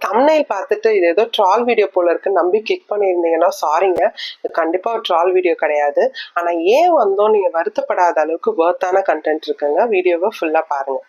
Thumbnail பார்த்துட்டு இது ஏதோ ட்ரால் வீடியோ போல இருக்குன்னு நம்பி கிளிக் பண்ணியிருந்தீங்கன்னா சாரிங்க, இது கண்டிப்பா ஒரு ட்ரால் வீடியோ கிடையாது. ஆனா ஏன் வந்தோம் நீங்க வருத்தப்படாத அளவுக்கு வொர்த்தான கண்டென்ட் இருக்குங்க. வீடியோவை ஃபுல்லா பாருங்க.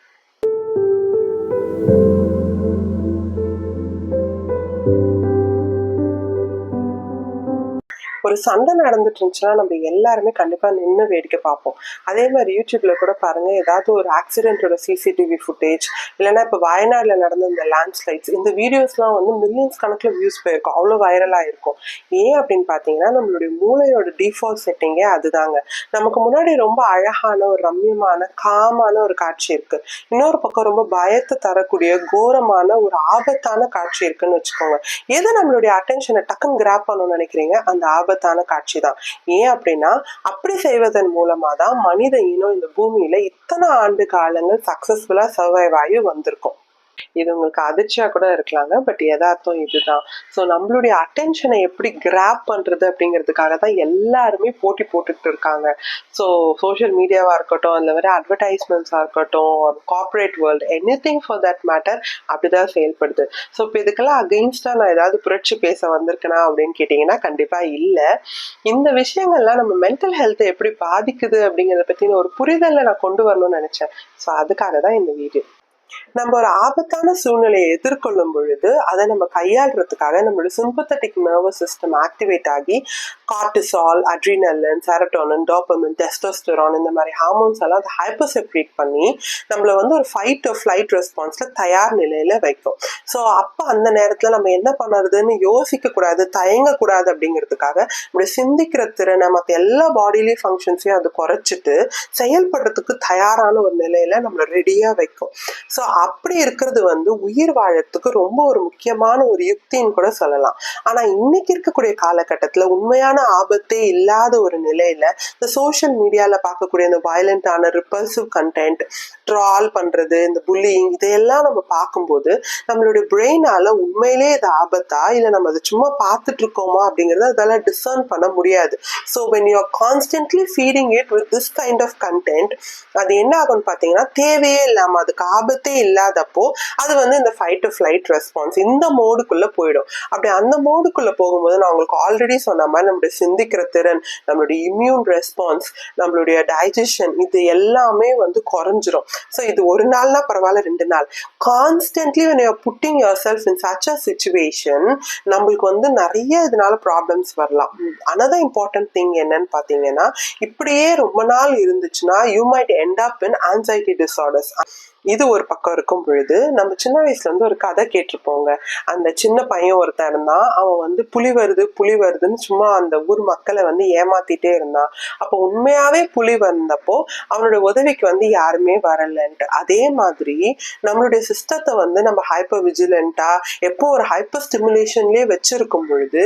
ஒரு சண்டை நடந்துட்டு இருந்துச்சுன்னா நம்ம எல்லாருமே கண்டிப்பா நின்று வேடிக்கை பார்ப்போம். அதே மாதிரி யூடியூப்ல கூட பாருங்க, ஏதாவது ஒரு ஆக்சிடென்ட்டோட சிசிடிவி ஃபுட்டேஜ், இல்லைன்னா இப்போ வயநாடுல நடந்த இந்த லேண்ட்ஸ்லைட்ஸ், இந்த வீடியோஸ்லாம் வந்து மில்லியன்ஸ் கணக்கில் வியூஸ் போயிருக்கும், அவ்வளோ வைரலாக இருக்கும். ஏன் அப்படின்னு பார்த்தீங்கன்னா நம்மளுடைய மூளையோட டிஃபால்ட் செட்டிங்கே அதுதாங்க. நமக்கு முன்னாடி ரொம்ப அழகான ஒரு ரம்யமான காமான ஒரு காட்சி இருக்கு, இன்னொரு பக்கம் ரொம்ப பயத்தை தரக்கூடிய கோரமான ஒரு ஆபத்தான காட்சி இருக்குன்னு வச்சுக்கோங்க. எது நம்மளுடைய அட்டென்ஷனை டக்குன்னு கிராப் பண்ணணும்னு நினைக்கிறீங்க? அந்த ஆபத்தான காட்சி தான். ஏன் அப்படின்னா அப்படி செய்வதன் மூலமா தான் மனித இனம் இந்த பூமியில இத்தனை ஆண்டு காலங்கள் சக்சஸ்ஃபுல்லா சர்வைவ் ஆகி வந்திருக்கும். இது உங்களுக்கு அதிர்ச்சியா கூட இருக்கலாங்க, பட் யதார்த்தம் இதுதான். ஸோ நம்மளுடைய அட்டென்ஷனை எப்படி கிராப் பண்றது அப்படிங்கிறதுக்காக தான் எல்லாருமே போட்டி போட்டுட்டு இருக்காங்க. ஸோ சோஷியல் மீடியாவா இருக்கட்டும், அந்த மாதிரி அட்வர்டைஸ்மெண்ட்ஸா இருக்கட்டும், corporate world, anything for that matter அப்படிதான் செயல்படுது. ஸோ இப்போ இதுக்கெல்லாம் அகெயின்ஸ்டா நான் ஏதாவது புரட்சி பேச வந்திருக்கேனா அப்படின்னு கேட்டீங்கன்னா கண்டிப்பா இல்லை. இந்த விஷயங்கள்லாம் நம்ம மென்டல் ஹெல்த்தை எப்படி பாதிக்குது அப்படிங்கிறத பத்தின ஒரு புரிதலை நான் கொண்டு வரணும்னு நினைச்சேன். ஸோ அதுக்காக தான் இந்த வீடியோ. நம்ம ஒரு ஆபத்தான சூழ்நிலையை எதிர்கொள்ளும் பொழுது அதை நம்ம கையாளுறதுக்காக நம்மளோட சிம்பத்தட்டிக் நர்வஸ் சிஸ்டம் ஆக்டிவேட் ஆகி cortisol, adrenaline, serotonin, dopamine, testosterone இந்த மாதிரி ஹார்மோன்ஸ் எல்லாம் அதை ஹைப்பர் செக்ரீட் பண்ணி நம்மளை வந்து ஒரு ஃபைட் ஆர் ஃப்ளைட் ரெஸ்பான்ஸ்ல தயார் நிலையில வைக்கும். ஸோ அப்போ அந்த நேரத்தில் நம்ம என்ன பண்ணுறதுன்னு யோசிக்க கூடாது, தயங்கக்கூடாது அப்படிங்கிறதுக்காக நம்மளுடைய சிந்திக்கிற திறனை மற்ற எல்லா பாடியிலையும் ஃபங்க்ஷன்ஸையும் அது குறைச்சிட்டு செயல்படுறதுக்கு தயாரான ஒரு நிலையில நம்மளை ரெடியா வைக்கும். ஸோ அப்படி இருக்கிறது வந்து உயிர் வாழறதுக்கு ரொம்ப ஒரு முக்கியமான ஒரு யுக்தின்னு கூட சொல்லலாம். ஆனா இன்னைக்கு இருக்கக்கூடிய காலகட்டத்துல உண்மையான ஆபத்தே இல்லாத ஒரு நிலையில இந்த சோஷியல் மீடியால பார்க்கக்கூடிய இந்த வயலண்டான ரிப்பல்சிவ் கண்டென்ட், ட்ரால் பண்றது, இந்த புல்லிங், இதையெல்லாம் நம்ம பார்க்கும்போது நம்மளுடைய பிரெயினால உண்மையிலே இது ஆபத்தா இல்லை நம்ம அதை சும்மா பார்த்துட்டு இருக்கோமா அப்படிங்கறத அதெல்லாம் டிசர்ன் பண்ண முடியாது. So when you are constantly feeding it with this kind of content, அது என்ன ஆகும்னு பார்த்தீங்கன்னா தேவையே இல்லாம அதுக்கு ஆபத்தே இல்லாதப்போ அது வந்து இந்த ஃபைட் டு ஃப்ளைட் ரெஸ்பான்ஸ் இந்த மோடுக்குள்ள போயிடும். அப்படி அந்த மோடுக்குள்ள போகும்போது நான் உங்களுக்கு ஆல்ரெடி சொன்ன மாதிரி நம்மளுடைய சிந்திக்கிற திறன், நம்மளுடைய இம்யூன் ரெஸ்பான்ஸ், நம்மளுடைய டைஜஷன், இது எல்லாமே வந்து குறைஞ்சிரும். ஸோ இது ஒரு நாள்னா பரவாயில்ல, 2 நாள் constantly when you are putting yourself in such a situation நம்மளுக்கு வந்து நிறைய இதனால ப்ராப்ளம்ஸ் வரலாம். another important thing என்னன்னு பார்த்தீங்கன்னா, இப்படியே ரொம்ப நாள் இருந்துச்சுன்னா you might end up in anxiety disorders. இது ஒரு பக்கம் இருக்கும் பொழுது நம்ம சின்ன வயசுல இருந்து ஒரு கதை கேட்டிருப்போங்க. அந்த சின்ன பையன் ஒருத்தன் இருந்தான், அவன் வந்து புலி வருதுன்னு சும்மா அந்த ஊர் மக்களை வந்து ஏமாத்திட்டே இருந்தான். அப்போ உண்மையாவே புலி வந்தப்போ அவனோட உதவிக்கு வந்து யாருமே வரலன்ட்டு. அதே மாதிரி நம்மளுடைய சிஸ்டத்தை வந்து நம்ம ஹைப்பர் விஜிலண்டா எப்போ ஒரு ஹைப்பர் ஸ்டிமுலேஷன்லயே வச்சிருக்கும் பொழுது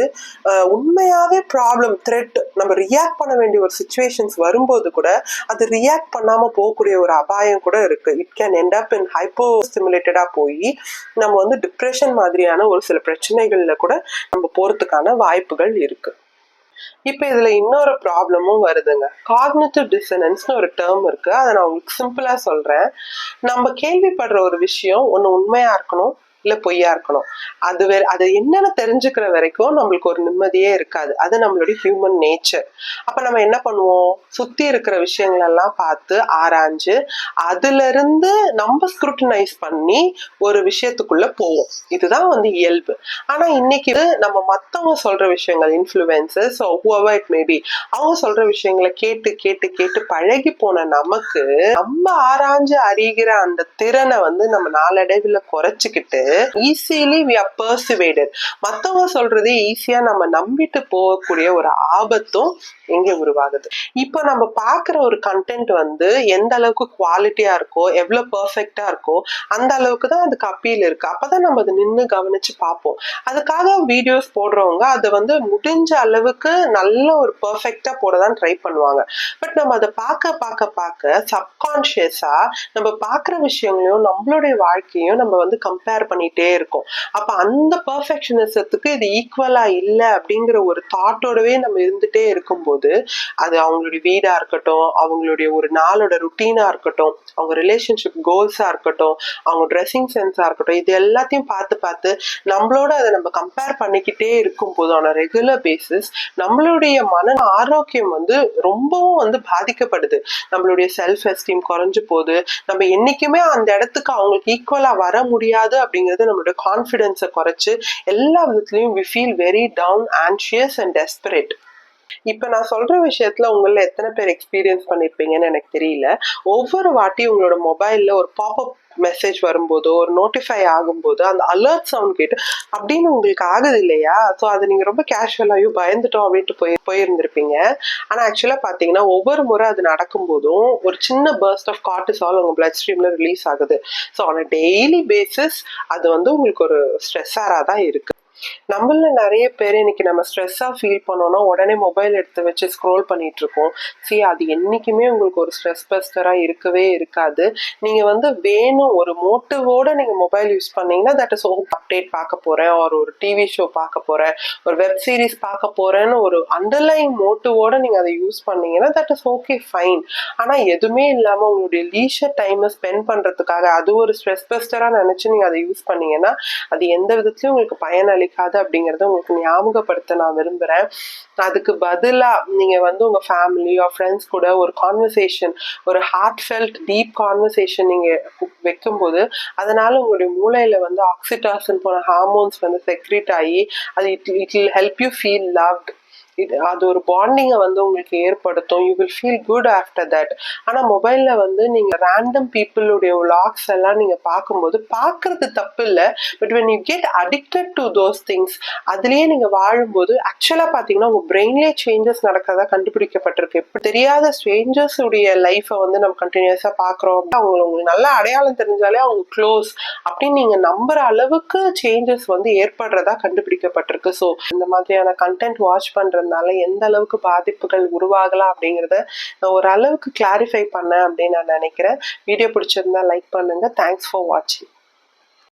உண்மையாவே ப்ராப்ளம், த்ரெட், நம்ம ரியாக்ட் பண்ண வேண்டிய ஒரு சிச்சுவேஷன்ஸ் வரும்போது கூட அது ரியாக்ட் பண்ணாம போகக்கூடிய ஒரு அபாயம் கூட இருக்கு. It can end up in hyper-stimulated-ஆ போய் நம்ம வந்து டிப்ரெஷன் மாதிரியான ஒரு சில பிரச்சனைகள்ல கூட நம்ம போறதுக்கான வாய்ப்புகள் இருக்கு. இப்ப இதுல இன்னொரு ப்ராப்ளமும் வருதுங்க. காக்னிட்டிவ் டிசனன்ஸ்னு ஒரு டேர்ம் இருக்கு. அதை நான் உங்களுக்கு சிம்பிளா சொல்றேன். நம்ம கேள்விப்படுற ஒரு விஷயம் ஒண்ணு உண்மையா இருக்கணும், இல்ல பொய்யா இருக்கணும். அது என்னன்னு தெரிஞ்சுக்கிற வரைக்கும் நம்மளுக்கு ஒரு நிம்மதியே இருக்காது. அது நம்மளுடைய ஹியூமன் நேச்சர். அப்ப நம்ம என்ன பண்ணுவோம், சுத்தி இருக்கிற விஷயங்கள் எல்லாம் பார்த்து ஆராய்ஞ்சு அதுல இருந்து நம்ம ஸ்க்ரூட்டனைஸ் பண்ணி ஒரு விஷயத்துக்குள்ள போவோம். இதுதான் வந்து இயல்பு. ஆனா இன்னைக்கு நம்ம மத்தவங்க சொல்ற விஷயங்கள், influences, whoever it may be, அவங்க சொல்ற விஷயங்களை கேட்டு கேட்டு கேட்டு பழகி போன நமக்கு நம்ம ஆராய்ஞ்சு அறிகிற அந்த திறனை வந்து நம்ம நாளடைவில் குறைச்சிக்கிட்டு ஈஸிலி we are persuaded, மத்தவங்க சொல்றதே ஈஸியா நம்ம நம்பிட்டு போகக்கூடிய ஒரு ஆபத்தும் எங்க உருவாகுது. இப்போ நம்ம பாக்குற ஒரு கண்டென்ட் வந்து எந்த அளவுக்கு குவாலிட்டியா இருக்கோ, எவ்வளவு பெர்ஃபெக்டா இருக்கோ அந்த அளவுக்கு தான் அதுக்கு அப்பீல் இருக்கு. அப்பதான் நம்ம அதை நின்று கவனிச்சு பார்ப்போம். அதுக்காக வீடியோஸ் போடுறவங்க அதை வந்து முடிஞ்ச அளவுக்கு நல்ல ஒரு பெர்ஃபெக்டா போடதான் ட்ரை பண்ணுவாங்க. பட் நம்ம அதை பார்க்க பார்க்க பார்க்க சப்கான்ஷியஸா நம்ம பார்க்குற விஷயங்களையும் நம்மளுடைய வாழ்க்கையும் நம்ம வந்து கம்பேர் பண்ண பண்ணிட்டே இருக்கும். அப்ப அந்த பெர்ஃபெக்ஷனிசத்துக்கு இது ஈக்குவலா இல்லை அப்படிங்கிற ஒரு தாட்டோடவே நம்ம இருந்துட்டே இருக்கும்போது, அது அவங்களுடைய வீடா இருக்கட்டும், அவங்களுடைய ஒரு நாளோட ருட்டீனா இருக்கட்டும், அவங்க ரிலேஷன்ஷிப் கோல்ஸா இருக்கட்டும், அவங்க ட்ரெஸ்ஸிங் சென்ஸா இருக்கட்டும், இது எல்லாத்தையும் பார்த்து பார்த்து நம்மளோட அதை நம்ம கம்பேர் பண்ணிக்கிட்டே இருக்கும் போது ஆன ரெகுலர் பேசிஸ் நம்மளுடைய மன ஆரோக்கியம் வந்து ரொம்பவும் வந்து பாதிக்கப்படுது. நம்மளுடைய செல்ஃப் எஸ்டீம் குறைஞ்சு போகுது. நம்ம என்னைக்குமே அந்த இடத்துக்கு அவங்களுக்கு ஈக்குவலா வர முடியாது அப்படிங்கிறது நம்மளுடைய கான்ஃபிடென்ஸை குறைச்சு எல்லா விதத்துலயும் we feel very down, anxious and desperate. இப்ப நான் சொல்ற விஷயத்துல உங்கள எத்தனை பேர் எக்ஸ்பீரியன்ஸ் பண்ணிருப்பீங்கன்னு எனக்கு தெரியல. ஒவ்வொரு வாட்டி உங்களோட மொபைல்ல ஒரு பாப்அப் மெசேஜ் வரும்போதோ ஒரு நோட்டிஃபை ஆகும்போது அந்த அலர்ட் சவுண்ட் கேட்டு அப்படின்னு உங்களுக்கு ஆகுது இல்லையா? ஸோ அது நீங்க ரொம்ப கேஷுவலாயும் பயந்துட்டோம் அப்படின்ட்டு போயிருந்திருப்பீங்க. ஆனா ஆக்சுவலா பாத்தீங்கன்னா ஒவ்வொரு முறை அது நடக்கும்போதும் ஒரு சின்ன பர்ஸ்ட் ஆஃப் கார்டிசால் உங்க பிளட் ஸ்ட்ரீம்ல ரிலீஸ் ஆகுது. So on a daily basis அது வந்து உங்களுக்கு ஒரு ஸ்ட்ரெஸ்ஸாரா தான் இருக்கு. நம்மள நிறைய பேர் இன்னைக்கு நம்ம ஸ்ட்ரெஸ்ஸா ஃபீல் பண்ணோம்னா உடனே மொபைல் எடுத்து வச்சு ஸ்க்ரோல் பண்ணிட்டு இருக்கோம். அது என்னைக்குமே உங்களுக்கு ஒரு ஸ்ட்ரெஸ் பஸ்டரா இருக்கவே இருக்காது. நீங்க வந்து வேணும் ஒரு மோட்டிவோட நீங்க மொபைல் யூஸ் பண்ணீங்கன்னா தட் இஸ் அப்டேட் பார்க்க போறேன், ஒரு டிவி ஷோ பார்க்க போறேன், ஒரு வெப் சீரிஸ் பார்க்க போறேன்னு ஒரு அண்டர்லைன் மோட்டிவோட நீங்க அதை யூஸ் பண்ணீங்கன்னா தட் இஸ் ஓகே ஃபைன். ஆனா எதுவுமே இல்லாம உங்களுடைய லீஷர் டைமை ஸ்பெண்ட் பண்றதுக்காக அது ஒரு ஸ்ட்ரெஸ் பஸ்டரா நினைச்சு நீங்க அதை யூஸ் பண்ணீங்கன்னா அது எந்த விதத்துலயும் உங்களுக்கு பயனளிக்காது அப்படிங்கறத உங்களுக்கு ஞாபகப்படுத்த நான் விரும்புறேன். அதுக்கு பதிலா நீங்க வந்து உங்க ஃபேமிலி ஆர் ஃப்ரெண்ட்ஸ் கூட ஒரு கான்வர்சேஷன், ஒரு ஹார்ட் ஃபெல்ட் டீப் கான்வர்சேஷன் நீங்க வைக்கும்போது அதனால உங்களுடைய மூளையில வந்து ஆக்சிடாசின் போன ஹார்மோன்ஸ் வந்து செக்ரீட் ஆகி அது it will help you feel loved. அது ஒரு பாண்டிங்கை வந்து உங்களுக்கு ஏற்படுத்தும். You will feel good after that. ஆனால் மொபைலில் வந்து நீங்கள் ரேண்டம் பீப்புளுடைய வ்ளாக்ஸ் எல்லாம் நீங்கள் பார்க்கும்போது பார்க்கறது தப்பு இல்லை. But when you get addicted to those things அதுலேயே நீங்கள் வாழும்போது ஆக்சுவலாக பார்த்தீங்கன்னா உங்கள் பிரெயின்லேயே சேஞ்சஸ் நடக்கிறதா கண்டுபிடிக்கப்பட்டிருக்கு. இப்போ தெரியாத ஸ்ட்ரேஞ்சர்ஸ் உடைய லைஃப்பை வந்து நம்ம கண்டினியூஸாக பார்க்குறோம். உங்களுக்கு நல்ல அடையாளம் தெரிஞ்சாலே அவங்க க்ளோஸ் அப்படின்னு நீங்கள் நம்புற அளவுக்கு சேஞ்சஸ் வந்து ஏற்படுறதா கண்டுபிடிக்கப்பட்டிருக்கு. ஸோ இந்த மாதிரியான கண்டென்ட் வாட்ச் பண்ணுறது எந்த அளவுக்கு பாதிப்புகள் உருவாகலாம் அப்படிங்கறத ஓரளவுக்கு கிளாரிஃபை பண்ணேன் அப்படின்னு நான் நினைக்கிறேன். வீடியோ பிடிச்சிருந்தா லைக் பண்ணுங்க. தேங்க்ஸ் ஃபார் வாட்சிங்.